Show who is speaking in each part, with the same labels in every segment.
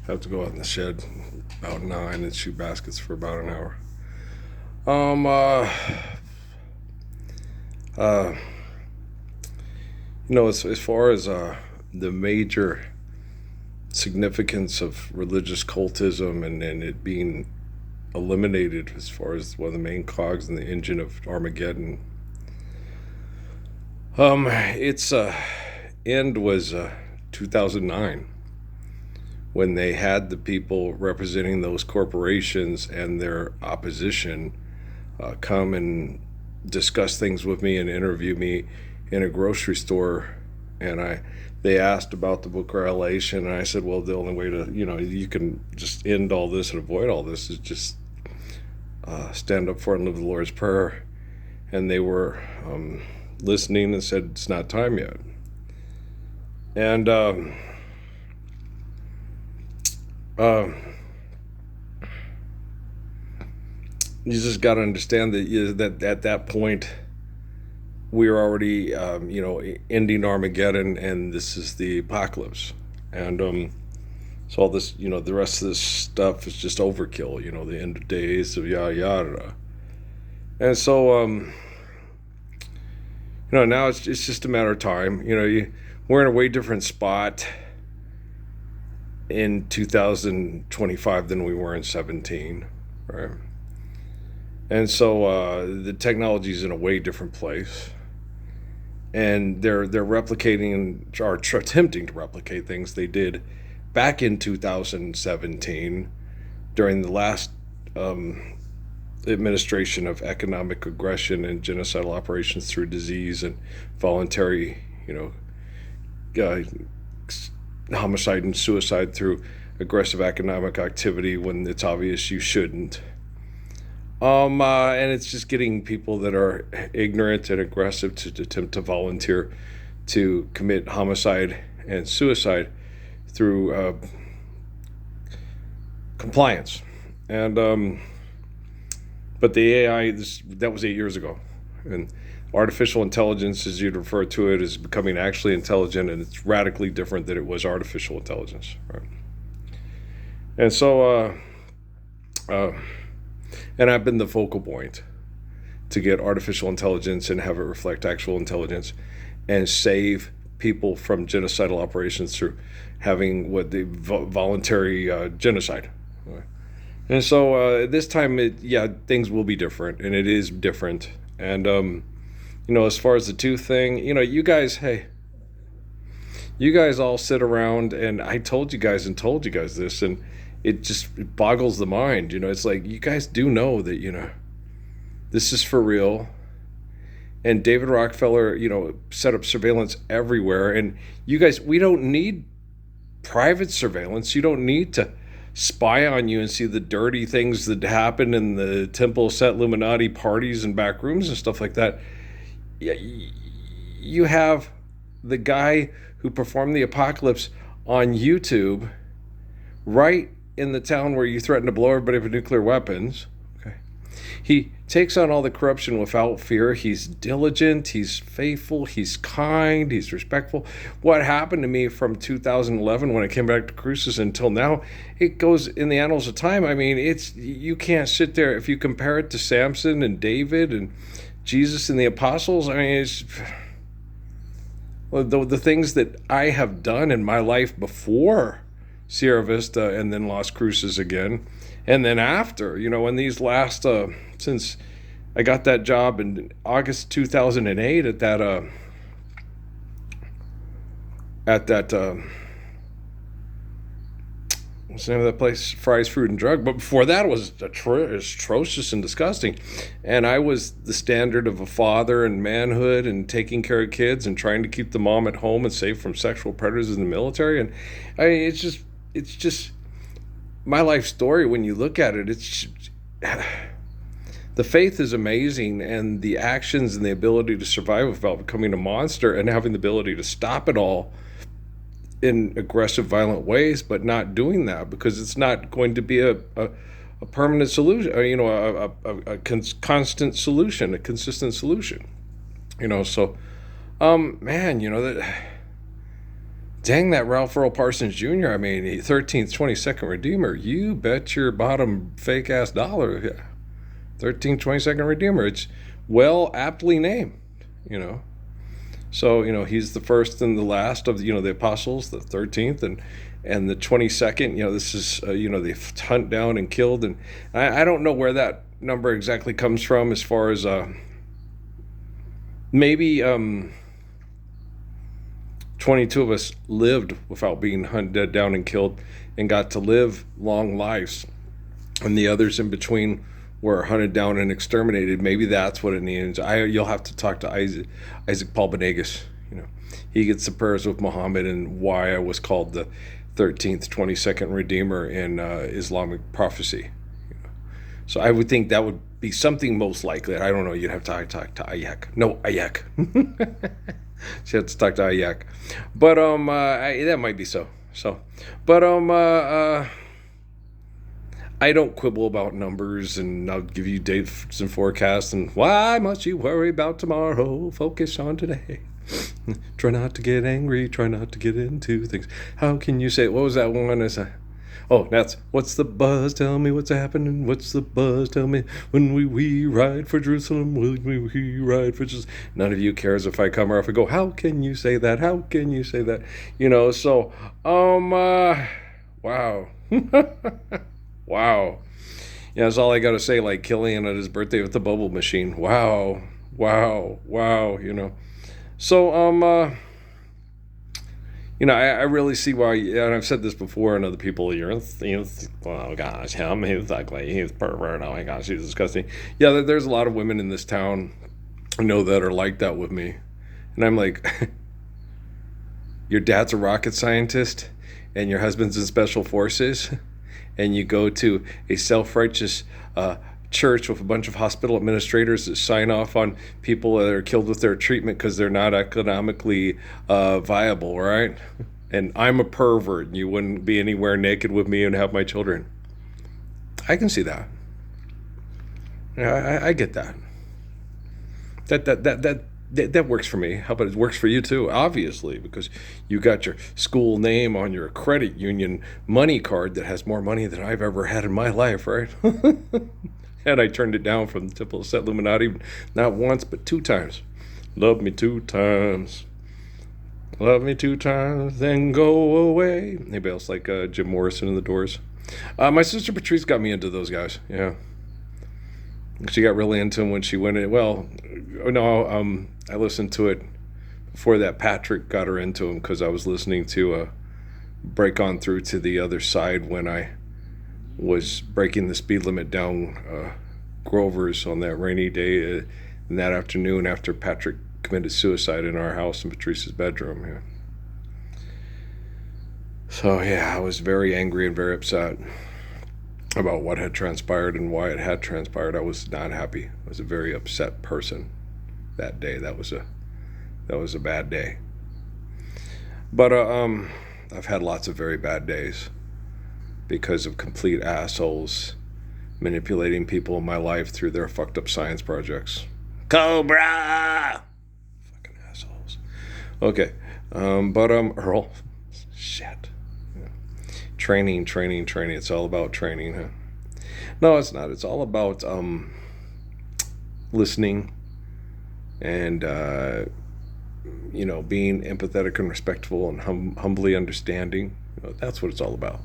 Speaker 1: Have to go out in the shed about 9 and shoot baskets for about an hour. Um, uh, uh, as far as the major significance of religious cultism and it being eliminated as far as one of the main cogs in the engine of Armageddon, its end was 2009 when they had the people representing those corporations and their opposition come and discuss things with me and interview me in a grocery store. And they asked about the book of Revelation, and I said, well, the only way to, you can just end all this and avoid all this is just stand up for it and live the Lord's Prayer. And they were listening and said, it's not time yet. And you just got to understand that at that point we are already ending Armageddon, and this is the apocalypse. And so all this, the rest of this stuff is just overkill. The end of days of yada yada. And so now it's just a matter of time. We're in a way different spot in 2025 than we were in 17, right? And so the technology is in a way different place, and they're replicating or attempting to replicate things they did back in 2017 during the last administration of economic aggression and genocidal operations through disease and voluntary, uh, homicide and suicide through aggressive economic activity when it's obvious you shouldn't. And it's just getting people that are ignorant and aggressive to attempt to volunteer to commit homicide and suicide through compliance. And but the AI, that was 8 years ago, and artificial intelligence, as you'd refer to it, is becoming actually intelligent, and it's radically different than it was artificial intelligence. Right? And so. And I've been the focal point to get artificial intelligence and have it reflect actual intelligence and save people from genocidal operations through having what the voluntary genocide. And so this time, things will be different, and it is different. And, as far as the two thing, you guys all sit around, and I told you guys this, and it boggles the mind. It's like, you guys do know that, this is for real. And David Rockefeller, set up surveillance everywhere. And you guys, we don't need private surveillance. You don't need to spy on you and see the dirty things that happen in the Temple Set Illuminati parties and back rooms and stuff like that. You have the guy who performed the apocalypse on YouTube right in the town where you threaten to blow everybody with nuclear weapons. Okay. He takes on all the corruption without fear. He's diligent, he's faithful, he's kind, he's respectful. What happened to me from 2011 when I came back to Cruces until now, it goes in the annals of time. I mean, you can't sit there. If you compare it to Samson and David and Jesus and the apostles, I mean, it's the things that I have done in my life before Sierra Vista and then Las Cruces again, and then after, in these last since I got that job in August 2008 at that what's the name of that place? Fry's Fruit and Drug. But before that, it was atrocious and disgusting. And I was the standard of a father and manhood and taking care of kids and trying to keep the mom at home and safe from sexual predators in the military. And I mean, it's just my life story. When you look at it, the faith is amazing, and the actions and the ability to survive without becoming a monster and having the ability to stop it all in aggressive, violent ways, but not doing that because it's not going to be a permanent solution, a constant solution, a consistent solution. So, man, that Dang, that Ralph Earl Parsons Jr. I mean, 13th 22nd Redeemer. You bet your bottom fake ass dollar. Yeah. 13th 22nd Redeemer. It's well aptly named, you know. So, he's the first and the last of, the apostles, the 13th and the 22nd. This is, they hunt down and killed. And I don't know where that number exactly comes from as far as maybe 22 of us lived without being hunted down and killed and got to live long lives. And the others in between were hunted down and exterminated. Maybe that's what it means. You'll have to talk to Isaac Paul Benegas. He gets the prayers with Muhammad and why I was called the 13th 22nd Redeemer in Islamic prophecy. So I would think that would be something most likely. I don't know. You'd have to talk to Ayak. No, Ayak. She had to talk to Ayak. But that might be so. But I don't quibble about numbers, and I'll give you dates and forecasts. And why must you worry about tomorrow? Focus on today. Try not to get angry. Try not to get into things. How can you say? What was that one? That's what's the buzz? Tell me what's happening. What's the buzz? Tell me when we ride for Jerusalem. Will we ride for Jerusalem? None of you cares if I come or if I go. How can you say that? How can you say that? So wow. Wow. Yeah, that's all I got to say, like Killian at his birthday with the bubble machine. Wow. So, I really see why, and I've said this before, and other people, oh gosh, him, he's ugly, he's pervert, oh my gosh, he's disgusting. Yeah, there's a lot of women in this town I know that are like that with me. And I'm like, your dad's a rocket scientist, and your husband's in special forces, and you go to a self-righteous church with a bunch of hospital administrators that sign off on people that are killed with their treatment because they're not economically viable, right? And I'm a pervert, and you wouldn't be anywhere naked with me and have my children. I can see that. Yeah, I get that. That works for me. How about it works for you too? Obviously, because you got your school name on your credit union money card that has more money than I've ever had in my life, right? And I turned it down from the Temple of Set Illuminati not once but 2 times. Love me 2 times. Love me 2 times, then go away. Anybody else like Jim Morrison and the Doors? My sister Patrice got me into those guys. Yeah. She got really into them when she went in. Well, no, I listened to it before that. Patrick got her into them because I was listening to Break On Through to the Other Side when I was breaking the speed limit down Grover's on that rainy day in that afternoon after Patrick committed suicide in our house in Patrice's bedroom. Yeah. So yeah, I was very angry and very upset about what had transpired and why it had transpired. I was not happy. I was a very upset person that day. That was a bad day. But I've had lots of very bad days because of complete assholes manipulating people in my life through their fucked up science projects. Cobra! Fucking assholes. Okay. Earl. Shit. Yeah. Training. It's all about training, huh? No, it's not. It's all about listening and being empathetic and respectful and humbly understanding. That's what it's all about.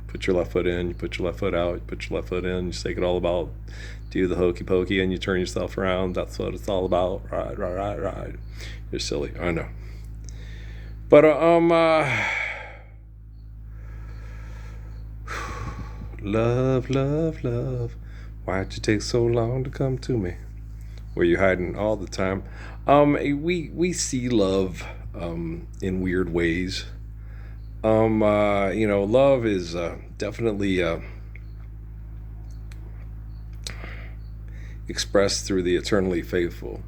Speaker 1: Put your left foot in, you put your left foot out, you put your left foot in, you take it all about, do the hokey pokey, and you turn yourself around. That's what it's all about. Right. You're silly, I know. But love, why'd you take so long to come to me? Were you hiding all the time? We see love in weird ways. Love is definitely expressed through the eternally faithful.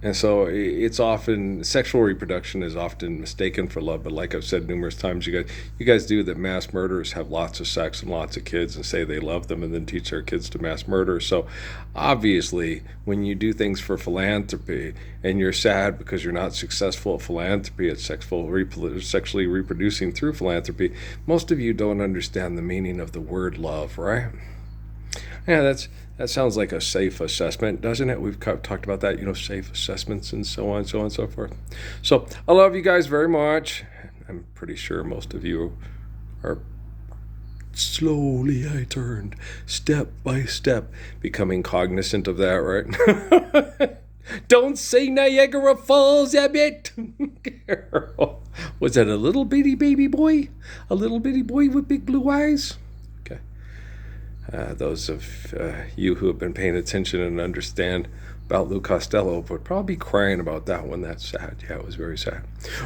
Speaker 1: And so it's often sexual reproduction is often mistaken for love. But like I've said numerous times, you guys do that. Mass murderers have lots of sex and lots of kids and say they love them and then teach their kids to mass murder. So obviously, when you do things for philanthropy and you're sad because you're not successful at philanthropy, at sexually reproducing through philanthropy, most of you don't understand the meaning of the word love, right? Yeah, that sounds like a safe assessment, doesn't it? We've talked about that, safe assessments and so on, so on, and so forth. So I love you guys very much. I'm pretty sure most of you are slowly, I turned, step by step, becoming cognizant of that, right? Don't say Niagara Falls, Abbott. Was that a little bitty baby boy? A little bitty boy with big blue eyes? Okay. Those of you who have been paying attention and understand about Lou Costello would probably be crying about that one. That's sad. Yeah, it was very sad.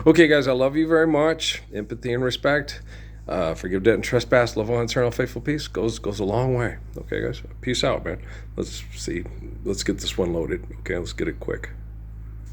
Speaker 1: Okay, guys, I love you very much. Empathy and respect. Forgive debt and trespass. Love, all eternal, faithful peace goes a long way. Okay, guys. Peace out, man. Let's see. Let's get this one loaded. Okay, let's get it quick.